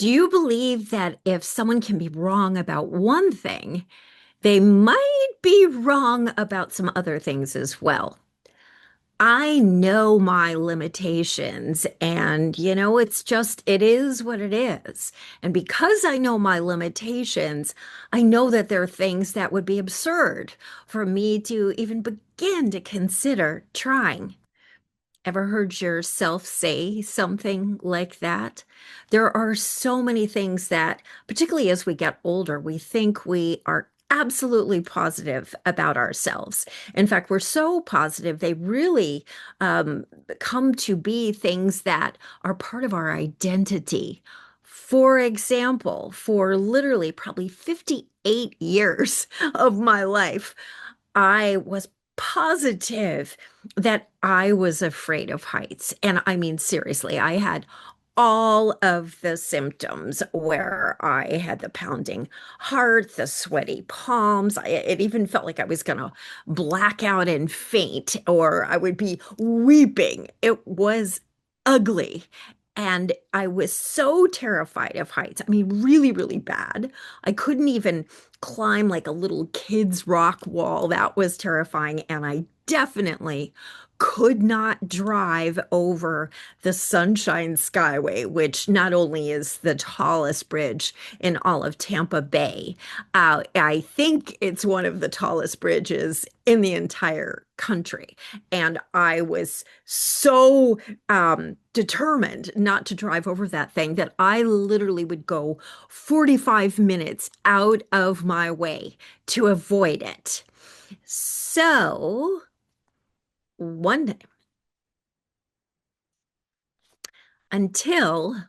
Do you believe that if someone can be wrong about one thing, they might be wrong about some other things as well? I know my limitations, and it is what it is. And because I know my limitations, I know that there are things that would be absurd for me to even begin to consider trying. Ever heard yourself say something like that? There are so many things that, particularly as we get older, we think we are absolutely positive about ourselves. In fact, we're so positive, they really um, come to be things that are part of our identity. For example, for literally probably 58 years of my life, I was positive that I was afraid of heights. And I mean, seriously, I had all of the symptoms where I had the pounding heart, the sweaty palms. It even felt like I was going to black out and faint, or I would be weeping. It was ugly. And I was so terrified of heights. I mean, really, really bad. I couldn't even climb like a little kid's rock wall. That was terrifying. And I definitely could not drive over the Sunshine Skyway, which not only is the tallest bridge in all of Tampa Bay, I think it's one of the tallest bridges in the entire country. And I was so determined not to drive over that thing that I literally would go 45 minutes out of my way to avoid it. So one day, until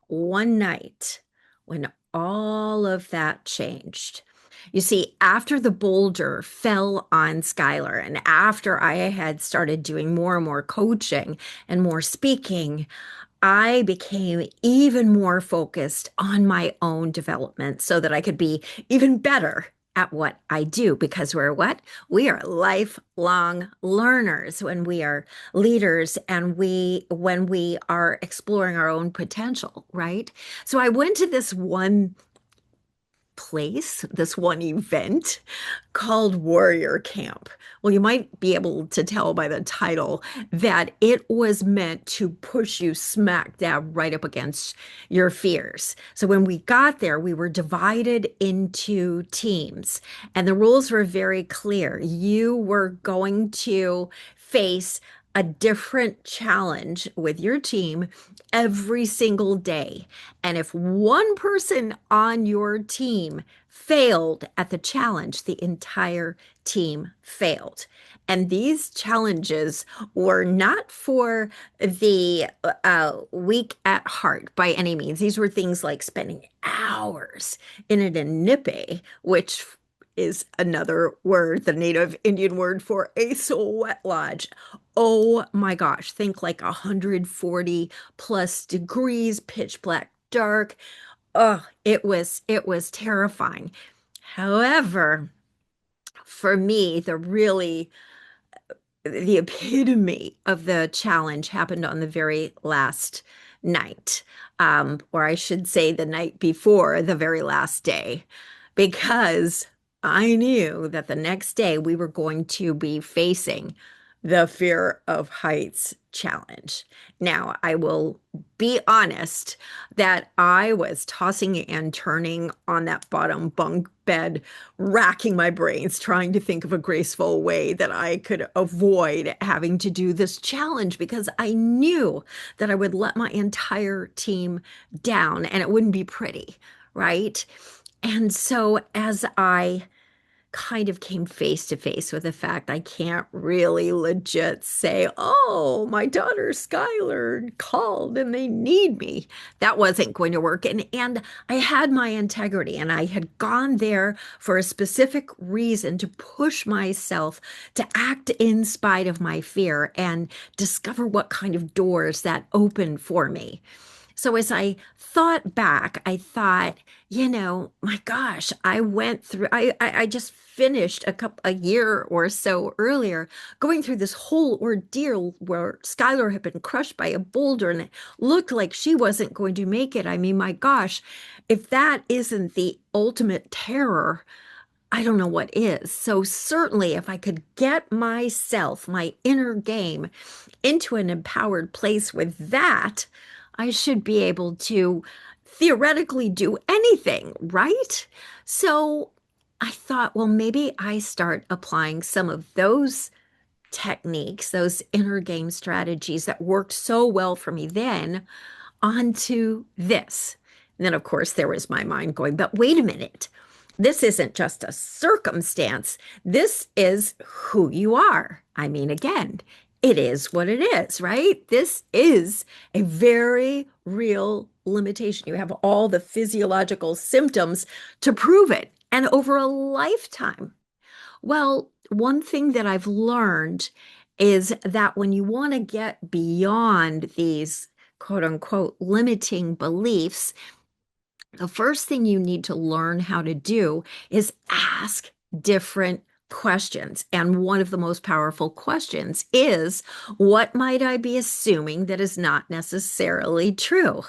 one night when all of that changed. You see, after the boulder fell on Skylar and after I had started doing more and more coaching and more speaking, I became even more focused on my own development so that I could be even better at what I do because we're what? We are lifelong learners when we are leaders and when we are exploring our own potential, right? So I went to this one place, this one event called Warrior Camp. Well, you might be able to tell by the title that it was meant to push you smack dab right up against your fears. So when we got there, we were divided into teams, and the rules were very clear. You were going to face a different challenge with your team every single day. And if one person on your team failed at the challenge, the entire team failed. And these challenges were not for the weak at heart by any means. These were things like spending hours in an inipe, which is another word, the native Indian word for a sweat lodge. Oh my gosh, think like 140 plus degrees, pitch black dark. Oh, it was terrifying. However, for me, the epitome of the challenge happened on the very last night, or I should say the night before the very last day, because I knew that the next day we were going to be facing the fear of heights challenge. Now, I will be honest that I was tossing and turning on that bottom bunk bed, racking my brains, trying to think of a graceful way that I could avoid having to do this challenge because I knew that I would let my entire team down and it wouldn't be pretty, right? And so as I kind of came face to face with the fact I can't really legit say, oh, my daughter Skylar called and they need me. That wasn't going to work. And I had my integrity and I had gone there for a specific reason to push myself to act in spite of my fear and discover what kind of doors that opened for me. So as I thought back, I thought, my gosh, I went through, I just finished a year or so earlier going through this whole ordeal where Skylar had been crushed by a boulder and it looked like she wasn't going to make it. I mean, my gosh, if that isn't the ultimate terror, I don't know what is. So certainly if I could get myself, my inner game into an empowered place with that, I should be able to theoretically do anything, right? So I thought, well, maybe I start applying some of those techniques, those inner game strategies that worked so well for me then onto this. And then, of course, there was my mind going, but wait a minute. This isn't just a circumstance. This is who you are. I mean, again, it is what it is, right? This is a very real limitation. You have all the physiological symptoms to prove it, and over a lifetime. Well, one thing that I've learned is that when you want to get beyond these quote unquote limiting beliefs, the first thing you need to learn how to do is ask different questions. And one of the most powerful questions is, what might I be assuming that is not necessarily true?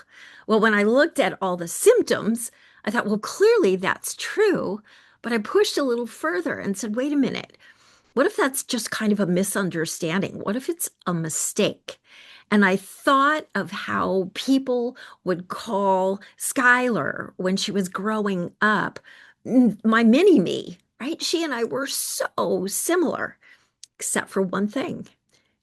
Well, when I looked at all the symptoms, I thought, well, clearly that's true. But I pushed a little further and said, wait a minute. What if that's just kind of a misunderstanding? What if it's a mistake? And I thought of how people would call Skylar when she was growing up, my mini me, right? She and I were so similar, except for one thing.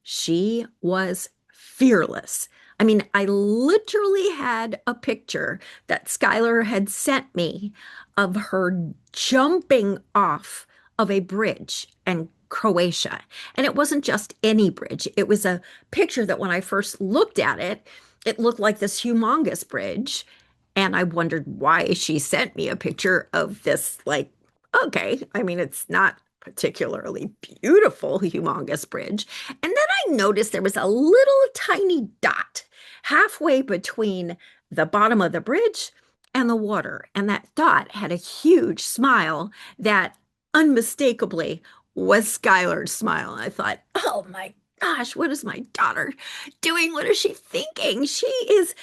She was fearless. I mean, I literally had a picture that Skylar had sent me of her jumping off of a bridge in Croatia. And it wasn't just any bridge, it was a picture that when I first looked at it, it looked like this humongous bridge. And I wondered why she sent me a picture of this, like, okay, I mean, it's not particularly beautiful, humongous bridge. And then I noticed there was a little tiny dot halfway between the bottom of the bridge and the water. And that dot had a huge smile that unmistakably was Skylar's smile. And I thought, oh my gosh, what is my daughter doing? What is she thinking? She's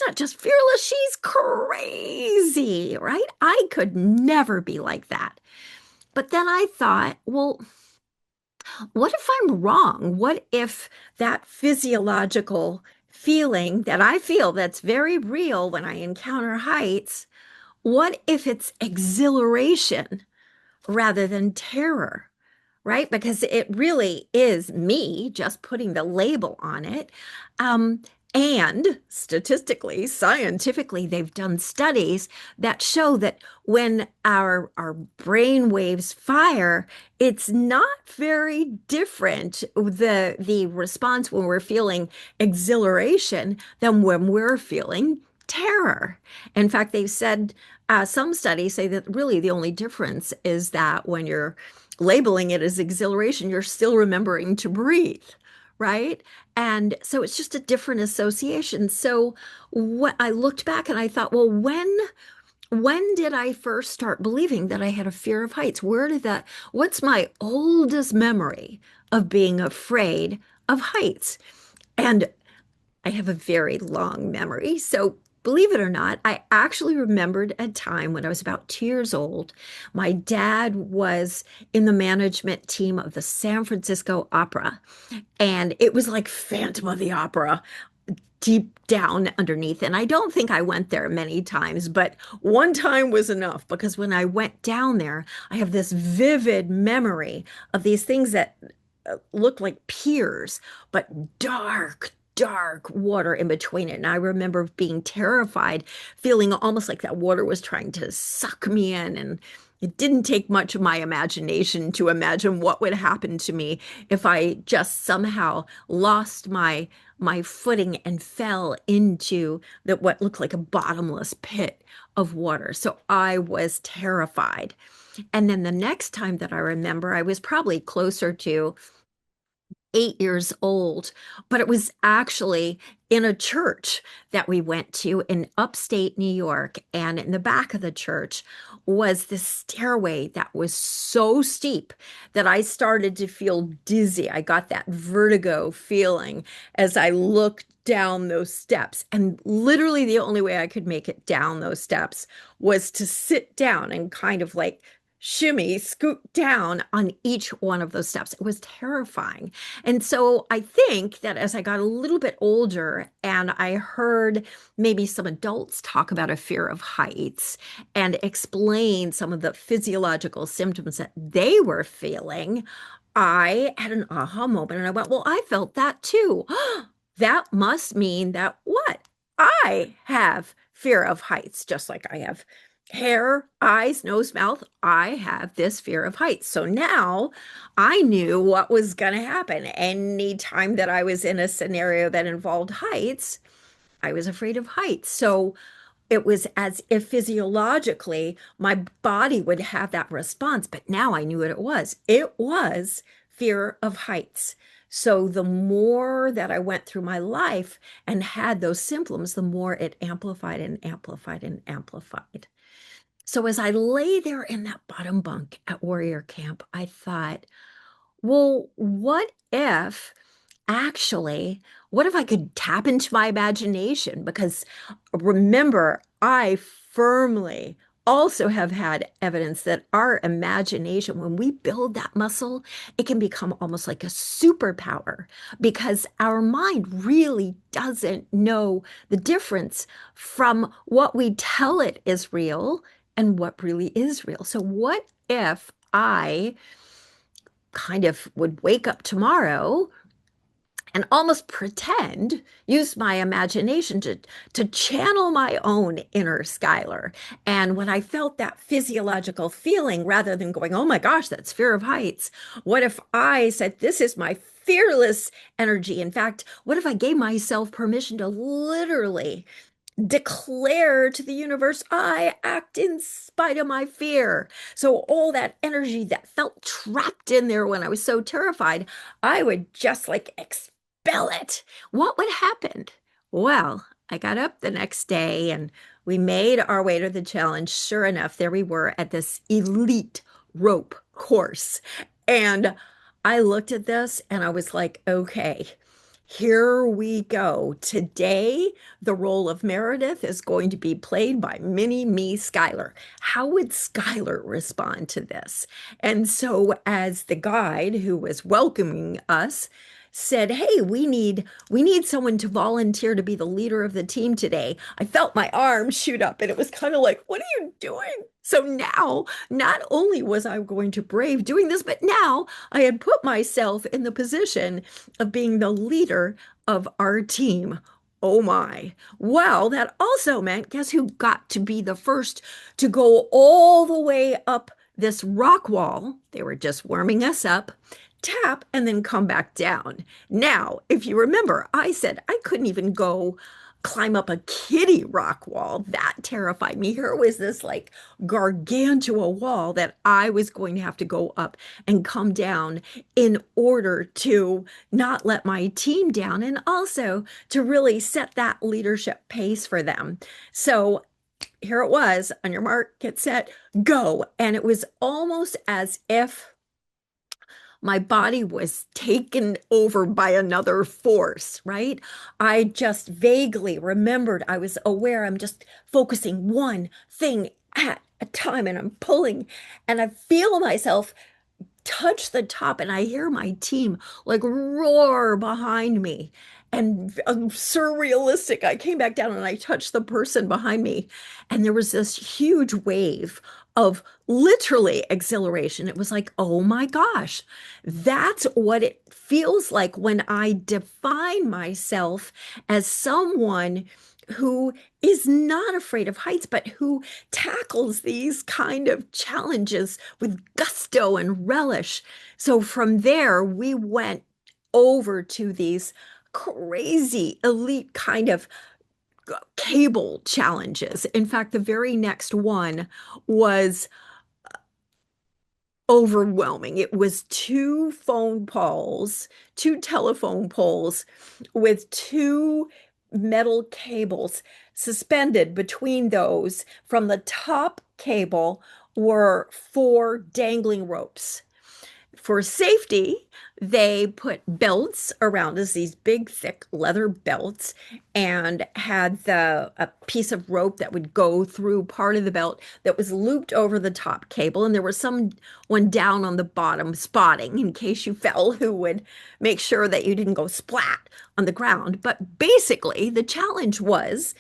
not just fearless, she's crazy, right? I could never be like that. But then I thought, well, what if I'm wrong? What if that physiological feeling that I feel that's very real when I encounter heights, what if it's exhilaration rather than terror? Right? Because it really is me just putting the label on it. Um, and statistically, scientifically, they've done studies that show that when our brain waves fire, it's not very different, the response when we're feeling exhilaration than when we're feeling terror. In fact, they've said some studies say that really the only difference is that when you're labeling it as exhilaration, you're still remembering to breathe, right? And so it's just a different association. So what I looked back and I thought, well, when did I first start believing that I had a fear of heights? What's my oldest memory of being afraid of heights? And I have a very long memory. So, believe it or not, I actually remembered a time when I was about 2 years old. My dad was in the management team of the San Francisco Opera, and it was like Phantom of the Opera deep down underneath. And I don't think I went there many times, but one time was enough because when I went down there, I have this vivid memory of these things that looked like piers, but dark water in between it. And I remember being terrified, feeling almost like that water was trying to suck me in. And it didn't take much of my imagination to imagine what would happen to me if I just somehow lost my footing and fell into what looked like a bottomless pit of water. So I was terrified. And then the next time that I remember, I was probably closer to 8 years old, but it was actually in a church that we went to in upstate New York. And in the back of the church was this stairway that was so steep that I started to feel dizzy. I got that vertigo feeling as I looked down those steps. And literally, the only way I could make it down those steps was to sit down and kind of like shimmy, scoot down on each one of those steps. It was terrifying. And so I think that as I got a little bit older and I heard maybe some adults talk about a fear of heights and explain some of the physiological symptoms that they were feeling, I had an aha moment and I went, well, I felt that too. That must mean that what? I have fear of heights, just like I have hair, eyes, nose, mouth. I have this fear of heights. So now I knew what was going to happen. Anytime that I was in a scenario that involved heights, I was afraid of heights. So it was as if physiologically my body would have that response. But now I knew what it was. It was fear of heights. So the more that I went through my life and had those symptoms, the more it amplified and amplified and amplified. So as I lay there in that bottom bunk at Warrior Camp, I thought, well, what if I could tap into my imagination? Because remember, I firmly also have had evidence that our imagination, when we build that muscle, it can become almost like a superpower because our mind really doesn't know the difference from what we tell it is real and what really is real. So, what if I kind of would wake up tomorrow and almost use my imagination to channel my own inner Skylar. And when I felt that physiological feeling, rather than going, oh my gosh, that's fear of heights, what if I said, this is my fearless energy? In fact, what if I gave myself permission to literally declare to the universe, I act in spite of my fear. So all that energy that felt trapped in there when I was so terrified, I would just like expel it. What would happen? Well, I got up the next day and we made our way to the challenge. Sure enough, there we were at this elite rope course. And I looked at this and I was like, okay, here we go. Today, the role of Meredith is going to be played by mini me Skylar. How would Skylar respond to this? And so as the guide who was welcoming us said, "Hey, we need someone to volunteer to be the leader of the team today." I felt my arm shoot up and it was kind of like, "What are you doing?" So now, not only was I going to brave doing this, but now I had put myself in the position of being the leader of our team. Oh my. Well, that also meant guess who got to be the first to go all the way up this rock wall? They were just warming us up, tap, and then come back down. Now, if you remember, I said I couldn't even go climb up a kiddie rock wall. That terrified me. Here was this like gargantua wall that I was going to have to go up and come down in order to not let my team down and also to really set that leadership pace for them. So here it was on your mark, get set, go. And it was almost as if my body was taken over by another force, right? I just vaguely remembered, I was aware I'm just focusing one thing at a time and I'm pulling and I feel myself touch the top and I hear my team like roar behind me. And surrealistic. I came back down and I touched the person behind me. And there was this huge wave of literally exhilaration. It was like, oh my gosh, that's what it feels like when I define myself as someone who is not afraid of heights, but who tackles these kind of challenges with gusto and relish. So from there, we went over to these crazy elite kind of cable challenges. In fact, the very next one was overwhelming. It was two telephone poles with two metal cables. Suspended between those from the top cable were four dangling ropes. For safety, they put belts around us, these big, thick leather belts, and had a piece of rope that would go through part of the belt that was looped over the top cable. And there was someone down on the bottom spotting in case you fell, who would make sure that you didn't go splat on the ground. But basically, the challenge was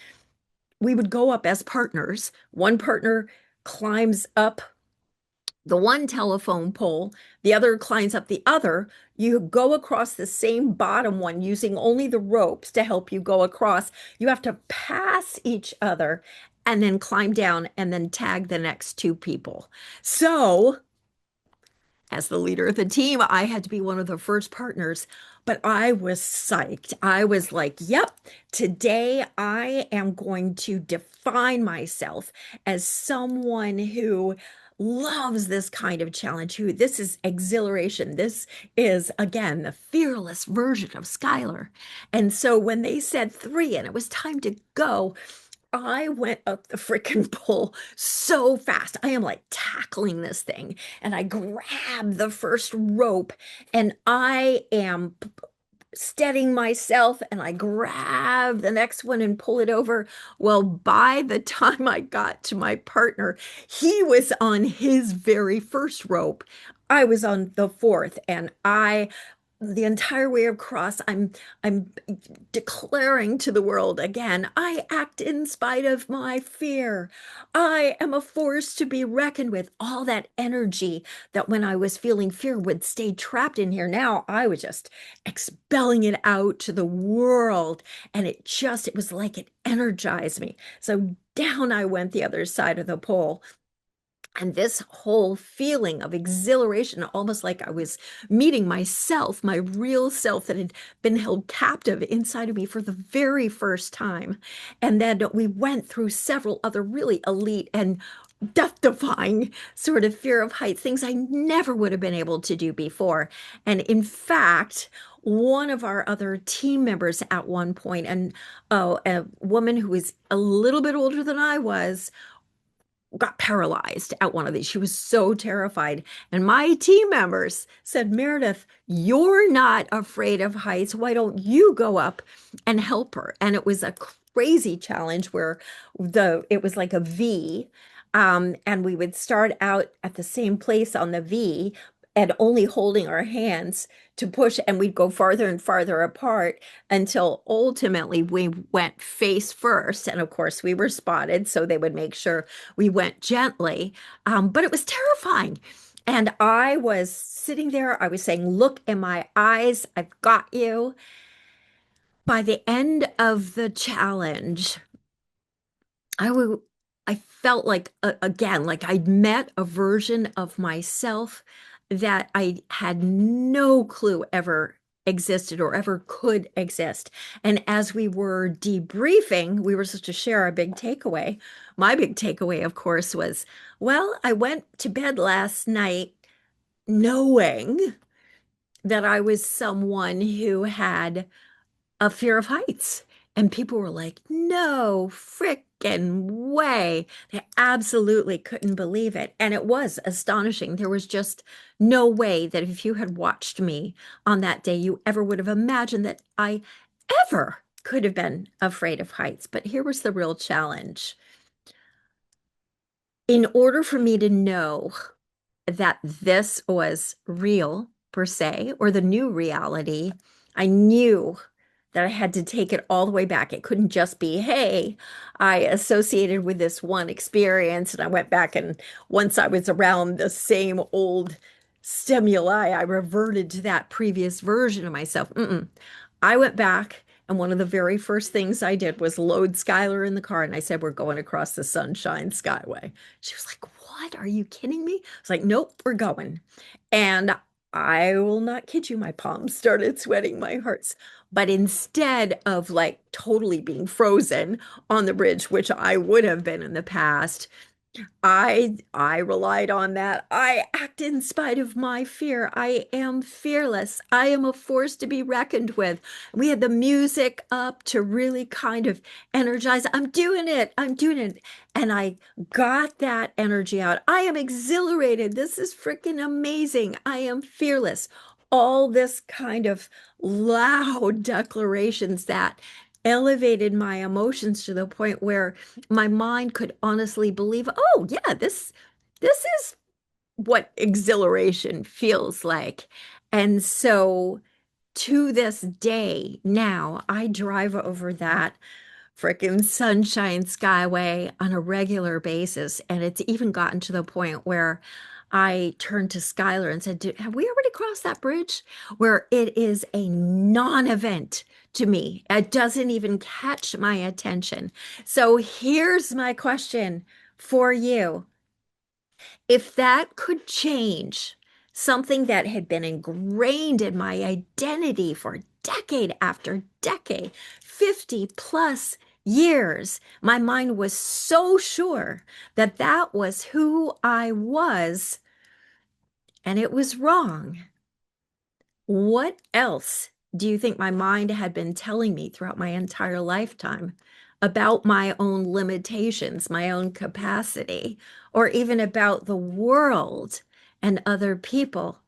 we would go up as partners. One partner climbs up the one telephone pole, the other climbs up the other. You go across the same bottom one using only the ropes to help you go across. You have to pass each other and then climb down and then tag the next two people. So as the leader of the team, I had to be one of the first partners, but I was psyched. I was like, yep, today I am going to define myself as someone who loves this kind of challenge, who this is exhilaration. This is, again, the fearless version of Skylar. And so when they said three and it was time to go, I went up the freaking pole so fast. I am like tackling this thing and I grab the first rope and I am steadying myself and I grab the next one and pull it over. Well, by the time I got to my partner, he was on his very first rope. I was on the fourth, and the entire way across, I'm declaring to the world again, I act in spite of my fear. I am a force to be reckoned with. All that energy that when I was feeling fear would stay trapped in here. Now I was just expelling it out to the world. And it was like it energized me. So down I went the other side of the pole. And this whole feeling of exhilaration, almost like I was meeting myself, my real self that had been held captive inside of me for the very first time. And then we went through several other really elite and death-defying sort of fear of heights, things I never would have been able to do before. And in fact, one of our other team members at one point, and a woman who was a little bit older than I was, got paralyzed at one of these. She was so terrified. And my team members said, Meredith, you're not afraid of heights. Why don't you go up and help her? And it was a crazy challenge where it was like a V. And we would start out at the same place on the V and only holding our hands to push, and we'd go farther and farther apart until ultimately we went face first. And of course, we were spotted, so they would make sure we went gently. But it was terrifying. And I was sitting there, I was saying, look in my eyes, I've got you. By the end of the challenge, I would, I felt like again, like I'd met a version of myself that I had no clue ever existed or ever could exist. And as we were debriefing, we were supposed to share our big takeaway. My big takeaway, of course, was, well, I went to bed last night knowing that I was someone who had a fear of heights. And people were like, no frickin' way. They absolutely couldn't believe it. And it was astonishing. There was just no way that if you had watched me on that day, you ever would have imagined that I ever could have been afraid of heights. But here was the real challenge. In order for me to know that this was real per se, or the new reality, I knew that I had to take it all the way back. It couldn't just be, hey, I associated with this one experience and I went back, and once I was around the same old stimuli, I reverted to that previous version of myself. I went back, and one of the very first things I did was load Skylar in the car, and I said, we're going across the Sunshine Skyway. She was like, what? Are you kidding me? I was like, nope, we're going. And I will not kid you, my palms started sweating, my hearts. But instead of like totally being frozen on the bridge, which I would have been in the past, I relied on that. I act in spite of my fear. I am fearless. I am a force to be reckoned with. We had the music up to really kind of energize. I'm doing it. I'm doing it. And I got that energy out. I am exhilarated. This is freaking amazing. I am fearless. All this kind of loud declarations that elevated my emotions to the point where my mind could honestly believe, oh yeah, this is what exhilaration feels like. And so to this day now, I drive over that frickin' Sunshine Skyway on a regular basis. And it's even gotten to the point where I turned to Skylar and said, have we already crossed that bridge? Where it is a non-event to me. It doesn't even catch my attention. So here's my question for you. If that could change something that had been ingrained in my identity for decade after decade, 50 plus years, my mind was so sure that that was who I was, and it was wrong. What else do you think my mind had been telling me throughout my entire lifetime about my own limitations, my own capacity, or even about the world and other people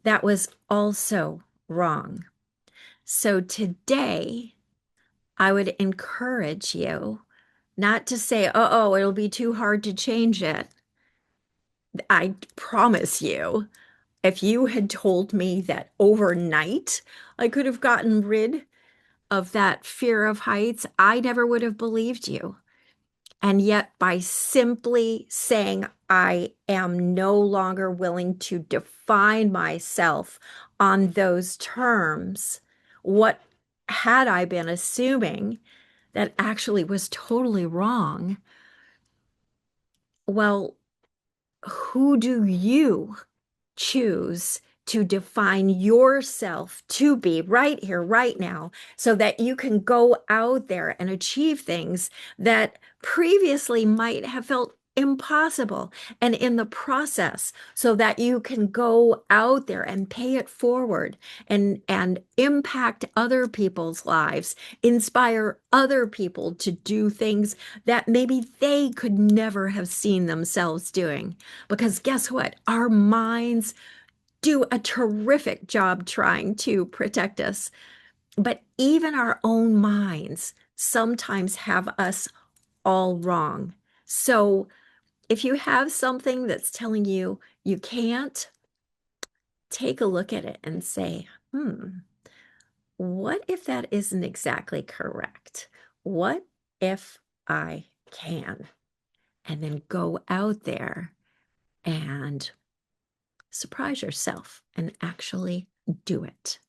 that was also wrong? So today, I would encourage you not to say, oh, it'll be too hard to change it. I promise you, if you had told me that overnight I could have gotten rid of that fear of heights, I never would have believed you. And yet, by simply saying, I am no longer willing to define myself on those terms, what had I been assuming that actually was totally wrong? Well, who do you choose to define yourself to be right here, right now, so that you can go out there and achieve things that previously might have felt impossible. And in the process, so that you can go out there and pay it forward and impact other people's lives, inspire other people to do things that maybe they could never have seen themselves doing. Because guess what? Our minds do a terrific job trying to protect us. But even our own minds sometimes have us all wrong. So if you have something that's telling you you can't, take a look at it and say, what if that isn't exactly correct? What if I can? And then go out there and surprise yourself and actually do it.